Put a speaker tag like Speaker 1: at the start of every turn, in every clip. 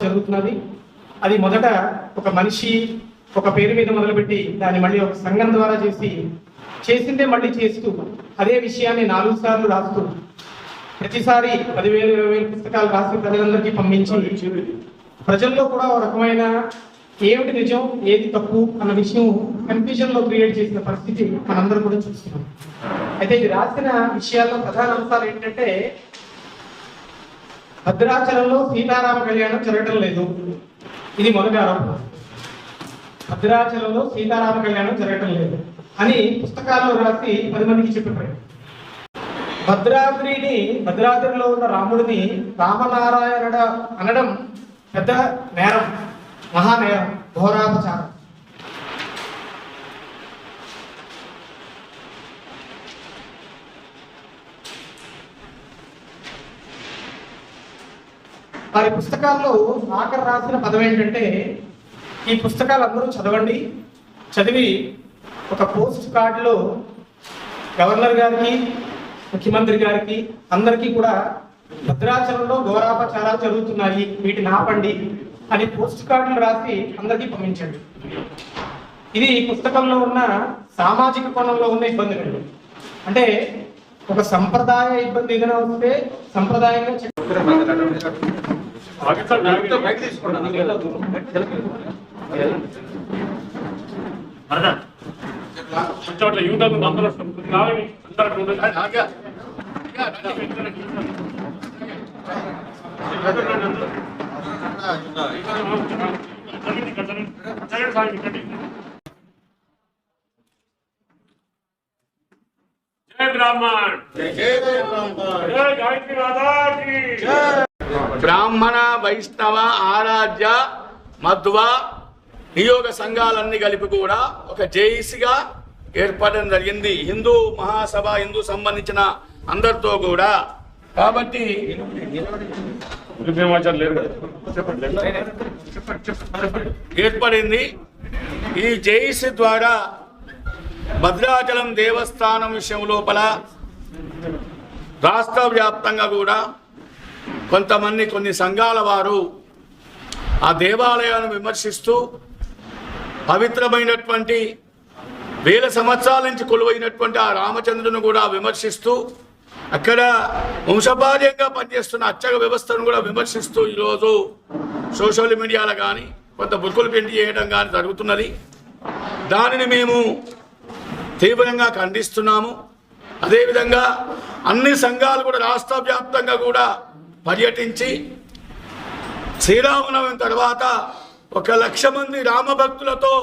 Speaker 1: జరుగుతున్నది. అది మొదట ఒక మనిషి ఒక పేరు మీద మొదలుపెట్టి దాన్ని మళ్ళీ ఒక సంఘం ద్వారా చేసిందే మళ్ళీ చేస్తూ అదే విషయాన్ని 4 సార్లు రాస్తూ ప్రతిసారి 10,000 20,000 పుస్తకాలు రాసి ప్రజలందరికీ పంపించి ప్రజల్లో కూడా ఒక రకమైన ఏమిటి నిజం ఏది తప్పు అన్న విషయం కన్ఫ్యూజన్ లో క్రియేట్ చేసిన పరిస్థితి మనందరం కూడా చూస్తున్నాం. అయితే ఇది రాసిన విషయాల్లో ప్రధాన అంశాలు ఏంటంటే భద్రాచలంలో సీతారామ కళ్యాణం జరగడం లేదు. ఇది మొదటి ఆరోపణ. భద్రాచలంలో సీతారామ కళ్యాణం జరగడం లేదు అని పుస్తకాల్లో రాసి 10 మందికి చెప్పిపోయాడు. భద్రాద్రిలో ఉన్న రాముడిని రామనారాయణ అనడం పెద్ద నేరం, మహానేరం, ఘోరాపచారం. వారి పుస్తకాల్లో ఆఖరి రాసిన పదం ఏంటంటే ఈ పుస్తకాలు అందరూ చదవండి, చదివి ఒక పోస్ట్ కార్డులో గవర్నర్ గారికి ముఖ్యమంత్రి గారికి అందరికీ కూడా భద్రాచలంలో ఘోరాపచారాలు జరుగుతున్నాయి వీటిని ఆపండి అని పోస్ట్ కార్డులు రాసి అందరికీ పంపించండి. ఇది పుస్తకంలో ఉన్న సామాజిక కోణంలో ఉన్న ఇబ్బందులు. అంటే ఒక సంప్రదాయ ఇబ్బంది ఏదైనా వస్తే సంప్రదాయంగా
Speaker 2: బ్రాహ్మణ వైష్ణవ ఆరాధ్య మధ్వ నియోగ సంఘాలన్నీ కలిపి కూడా ఒక జేఈసీగా ఏర్పడడం జరిగింది. హిందూ మహాసభ హిందూ సంబంధించిన అందరితో కూడా. కాబట్టి ఏర్పడింది. ఈ జేఈసీ ద్వారా భద్రాచలం దేవస్థానం విషయం లోపల రాష్ట్ర వ్యాప్తంగా కూడా కొంతమంది కొన్ని సంఘాల వారు ఆ దేవాలయాన్ని విమర్శిస్తూ పవిత్రమైనటువంటి వేల సంవత్సరాల నుంచి కొలువైనటువంటి ఆ రామచంద్రుని కూడా విమర్శిస్తూ అక్కడ వంశపార్యంగా పనిచేస్తున్న అర్చక వ్యవస్థను కూడా విమర్శిస్తూ ఈరోజు సోషల్ మీడియాలో కానీ కొంత బుక్కులు పెండి చేయడం కానీ జరుగుతున్నది. దానిని మేము తీవ్రంగా ఖండిస్తున్నాము. అదేవిధంగా అన్ని సంఘాలు కూడా రాష్ట్ర వ్యాప్తంగా కూడా పర్యటించి శ్రీరామనవమి తర్వాత 1,00,000 మంది రామభక్తులతో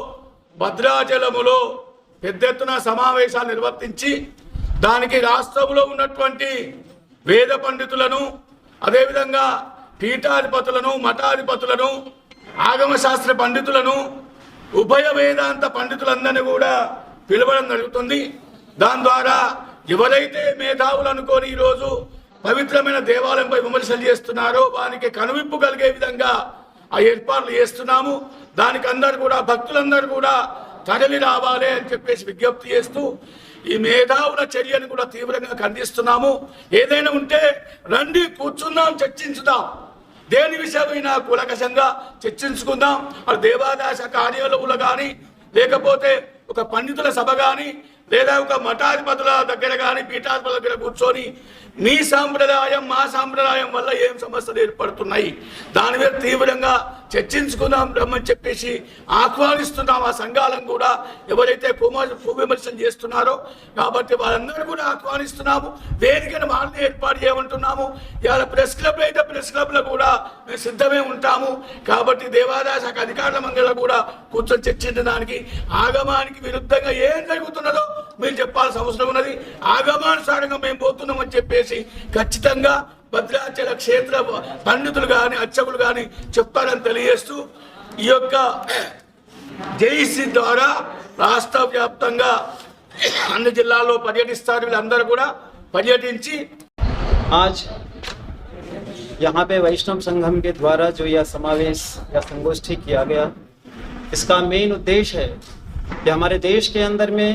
Speaker 2: భద్రాచలములో పెద్ద ఎత్తున సమావేశాలు నిర్వర్తించి దానికి రాష్ట్రంలో ఉన్నటువంటి వేద పండితులను అదేవిధంగా పీఠాధిపతులను మఠాధిపతులను ఆగమశాస్త్ర పండితులను ఉభయ వేదాంత పండితులందరినీ కూడా పిలవడం జరుగుతుంది. దాని ద్వారా ఎవరైతే మేధావులు అనుకొని ఈరోజు పవిత్రమైన దేవాలయంపై విమర్శలు చేస్తున్నారో వారికి కనువిప్పు కలిగే విధంగా ఆ ఏర్పాట్లు చేస్తున్నాము. దానికి అందరు కూడా భక్తులందరూ కూడా తరలి రావాలి అని చెప్పేసి విజ్ఞప్తి చేస్తూ ఈ మేధావుల చర్యను కూడా తీవ్రంగా ఖండిస్తున్నాము. ఏదైనా ఉంటే రండి, కూర్చుందాం, చర్చించుదాం. దేని విషయమైనా కూలకషంగా చర్చించుకుందాం. అది దేవాదాస కార్యాలయంలో కానీ లేకపోతే ఒక పండితుల సభ కానీ లేదా ఒక మఠాధిపతుల దగ్గర కానీ పీఠాధిపతుల దగ్గర కూర్చొని మీ సాంప్రదాయం మా సాంప్రదాయం వల్ల ఏం సమస్యలు ఏర్పడుతున్నాయి దాని మీద తీవ్రంగా చర్చించుకుందాం రమ్మని చెప్పేసి ఆహ్వానిస్తున్నాం. ఆ సంఘాలను కూడా ఎవరైతే విమర్శన చేస్తున్నారో కాబట్టి వాళ్ళందరూ కూడా ఆహ్వానిస్తున్నాము. వేదికను వాళ్ళని ఏర్పాటు చేయమంటున్నాము. ఇవాళ ప్రెస్ క్లబ్ అయితే ప్రెస్ క్లబ్లో కూడా మేము సిద్ధమే ఉంటాము. కాబట్టి దేవాదాయ శాఖ అధికారుల మండలిలో కూడా కూర్చొని చర్చించడానికి ఆగమానికి విరుద్ధంగా ఏం జరుగుతున్నదో మీరు చెప్పాల్సిన అవసరం ఉన్నది. ఆగమానుసారంగా మేము పోతున్నామని చెప్పేసి ఖచ్చితంగా భద్రాచల క్షేత్ర పండితులు కానీ అర్చకులు కానీ చెప్తారని తెలియజేస్తూ ఈ యొక్క జేఈసీ ద్వారా రాష్ట్ర వ్యాప్తంగా అన్ని జిల్లాల్లో పర్యటిస్తారు. వీళ్ళందరూ కూడా పర్యటించి
Speaker 3: आज यहाँ पे वैष्णव संगम के द्वारा जो यह समावेश या संगोष्ठी किया गया, इसका मेन उद्देश्य है कि हमारे देश के अंदर में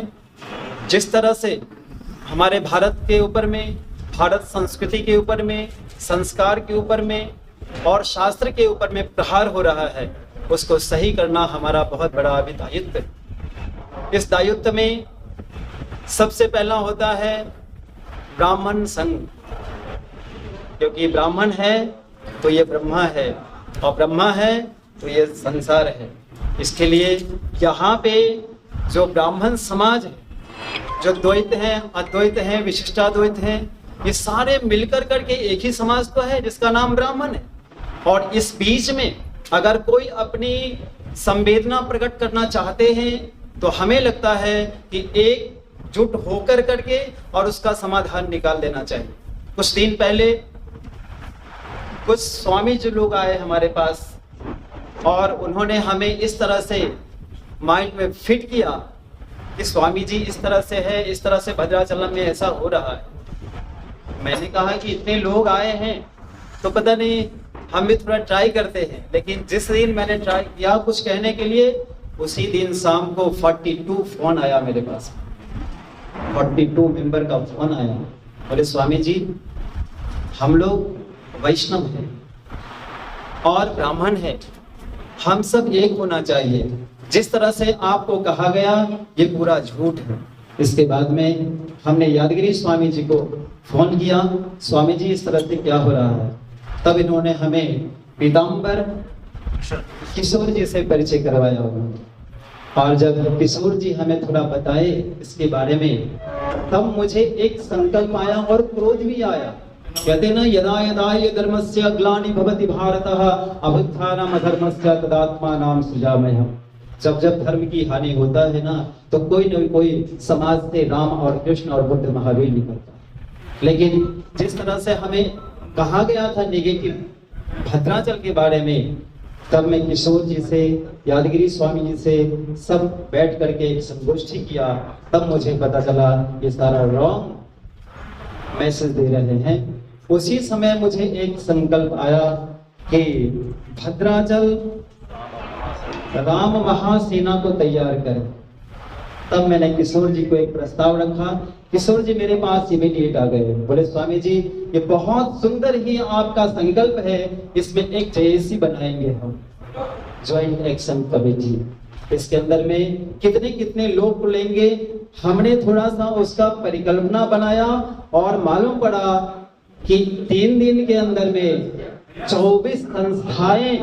Speaker 3: जिस तरह से हमारे भारत के ऊपर में, भारत संस्कृति के ऊपर में, संस्कार के ऊपर में और शास्त्र के ऊपर में प्रहार हो रहा है, उसको सही करना हमारा बहुत बड़ा अभी दायित्व है। इस दायित्व में सबसे पहला होता है ब्राह्मण संघ, क्योंकि ब्राह्मण है तो ये ब्रह्मा है और ब्रह्मा है तो ये संसार है। इसके लिए यहाँ पे जो ब्राह्मण समाज है, जो द्वैत हैं, अद्वैत हैं, विशिष्टाद्वैत हैं, ये सारे मिलकर करके एक ही समाज तो है जिसका नाम ब्राह्मण है। और इस बीच में अगर कोई अपनी संवेदना प्रकट करना चाहते हैं तो हमें लगता है कि एकजुट होकर करके और उसका समाधान निकाल देना चाहिए। कुछ दिन पहले कुछ स्वामी जी लोग आए हमारे पास और उन्होंने हमें इस तरह से माइंड में फिट किया कि स्वामी जी इस तरह से है, इस तरह से भद्राचलम में ऐसा हो रहा है। मैंने कहा कि इतने लोग आए हैं तो पता नहीं, हम भी थोड़ा ट्राई करते हैं। लेकिन जिस दिन मैंने ट्राई किया कुछ कहने के लिए, उसी दिन शाम को 42 फोन आया मेरे पास, 42 मेंबर का फोन आया। बोले स्वामी जी हम लोग वैष्णव हैं और ब्राह्मण है, हम सब एक होना चाहिए। जिस तरह से आपको कहा गया ये पूरा झूठ है। इसके बाद में हमने यादगिरी स्वामी जी को फोन किया, स्वामी जी इस तरह से क्या हो रहा है। तब इन्होंने हमें पीताम्बर किशोर जी से परिचय करवाया। और जब किशोर जी हमें थोड़ा बताए इसके बारे में, तब मुझे एक संकल्प आया और क्रोध भी आया। कहते ना, यदा यदा ये धर्मस्य ग्लानि भवति भारतः अभ्युत्थानम् अधर्मस्य तदात्मानं सृजाम्यहम्। जब जब धर्म की हानि होता है ना, तो कोई न कोई समाज से राम और कृष्ण और बुद्ध महावीर निकलता है। लेकिन जिस तरह से हमें कहा गया था नेगेटिव भद्राचल के बारे में, तब मैं किशोर जी से, यादगिरी स्वामी जी से सब बैठ करके एक संगोष्ठी किया। तब मुझे पता चला ये सारा रॉन्ग मैसेज दे रहे हैं। उसी समय मुझे एक संकल्प आया कि भद्राचल राम महासेना को तैयार करें। तब मैंने किशोर जी को एक प्रस्ताव रखा। किशोर जी मेरे पास इमीडिएट आ गए, बोले स्वामी जी ये बहुत सुंदर ही आपका संकल्प है, इसमें एक जेएसी बनाएंगे हम, ज्वाइंट एक्शन कमेटी। इसके अंदर में कितने कितने लोग लेंगे। हमने थोड़ा सा उसका परिकल्पना बनाया और मालूम पड़ा कि 3 दिन के अंदर में 24 संस्थाएं